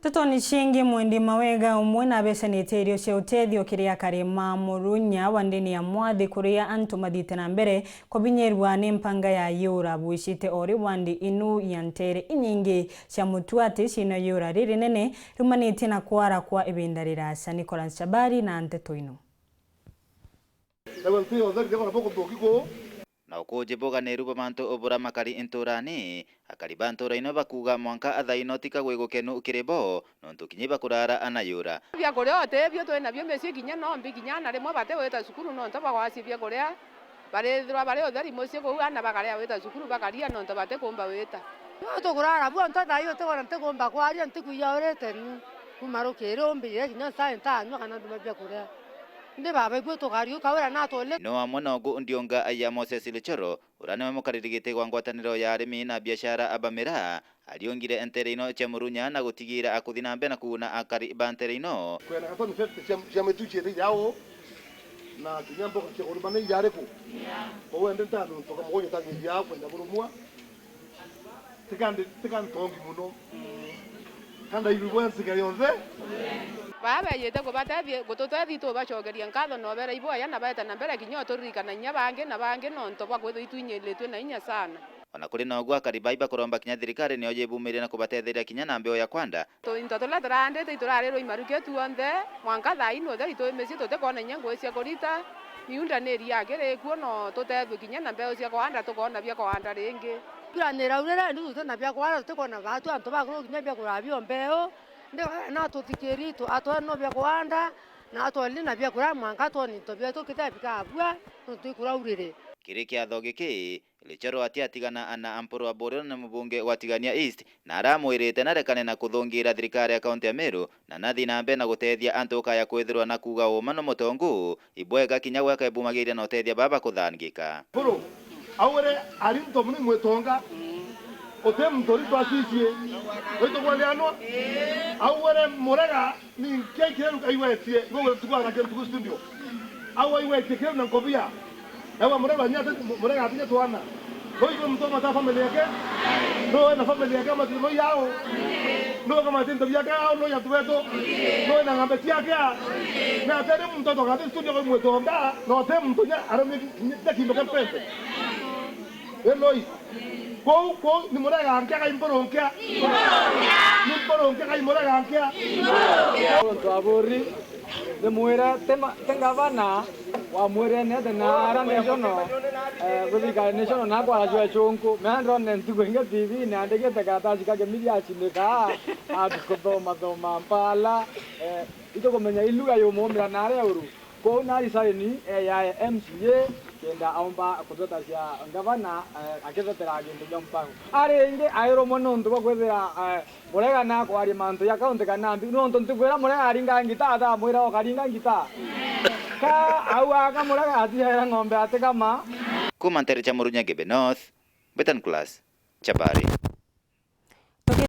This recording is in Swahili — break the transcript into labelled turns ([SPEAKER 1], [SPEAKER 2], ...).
[SPEAKER 1] Totoni shingi mwendi mawega umwe na besanite irio cia utethio kiria karima murunya wandini ya mwathi kuria antu mathite na mbere kubinyerwa ni mpanga ya yura buishite ori wandi inu ya ntere inyingi cia mutuati cina yura riri nene rumanite na kwara kwa ibinda rirasa. Nicholas Chabari na Nteto ino.
[SPEAKER 2] Na ukoje boga ne ruba manto obura makari intorani akari bantora ino bakuga mwanka athaino tika gwegukenu ukirebo nonto kinyiba kurara anayura
[SPEAKER 3] bya korea te byo to na byo mesi kinya no mbi kinya na lemwe bate weta sukuru nonto bagwasi bya korea bare thwa bare othari mosie ko ana bakaria weta sukuru bakaria nonto bate komba weta yo to kurara bwo nto dayo to wana te komba kwa ari ntiku ya orete nu kumaro kero mbi ye kinya sa nta no kana nduma bya korea ndi baba bwo to kariyo kawera na to le
[SPEAKER 2] no amona ogo ndionga aya Moses Lichoro urane mukaririgite kwa ngwataniro ya arimi na biashara abamera aliongire entere ino cia murunya na gutigira akuthina mbe na kuna akari bantere ino
[SPEAKER 4] kwena katoni fete cia metuche ri yao na kinyambo kwa urubane yare ko bo wende tano to kama goyo tangi ya kwenda burumwa tikandi tongi muno kanda ibibwe nsigari onze
[SPEAKER 3] baba yete ko batathie gututwathi to bacogeria nkatho no bera ibo aya na baeta na mbere kinyo turikana nya bange nonto bagwetho itwinyeletwe na inya sana
[SPEAKER 2] ona kuri no gwa kari baiba kuromba kinya thirikari ni oje bumire na kubatetheria kinya na mbeo ya kwanda
[SPEAKER 3] to into tola trande te turarero imaruke tuonde mwanka thaino thari to mesi to te kona nyango cia korita miunda neri yake kuo no tutethwe kinya na mbeo cia kwanda tukona bya kwanda ringi turanira urera ndu to na bya kwanda tukona batu anto bagro kinya bya kurabio mbeo ndio na tutikeri to ato no bya kwanda na ato lina bya kurama ngato ni to bya to kitabika abua to tukura urire
[SPEAKER 2] kiri kia thogi ki Lichoro atiatigana ana amporo aboro na mbunge wa Tigania East na aramwirite na rekane na kuthungira thirikari ya kaunti ya Meru na nathi na mbe na gutethia antu kaya kwithirwa na kuga uma no mutongu ibwega kinya gwaka ibumagiria na utethia baba kuthangika
[SPEAKER 4] bro awore ari nto muni mwetonga ote mtori twasicie weto kwa liano awore morega ni kekere kaiwetie ngo tukwa ka tuku studio awo iwe kekere na kobia ewa morega nyata morega atinye twana koi ko mto mata familia yake no na familia yake mati no yao no kama tinto yake no ya tuweto no na ngambe yake na tere mtoto ka studio ko mwetonga no te mtonya arami ndaki mbekapete eloi ko ni morega ankia ka imporonkia ni imporonkia ka morega ankia
[SPEAKER 5] to abori de muera tenga bana wa muere ne de nara ne sono gudika ne sono na kwa jwa chonko mandro ne ntugo inga tv na ndege takata jika ke media chinika aduko madoma pala ito komenya iluga yo momra nare uru ko nari sai ni ya MCA kenda aomba kudota cia ngavana akethetera gindu jompango ari inge airo mono ntugo kwethera morega na kwari mantu ya kaunti kana mbi no ntu kwera morega aringa ngita tha mwira o karinga ngita ka awa ka morega atia ng'ombe atekama
[SPEAKER 2] kumantere cha murunya Gebe North Betan Class Chabari.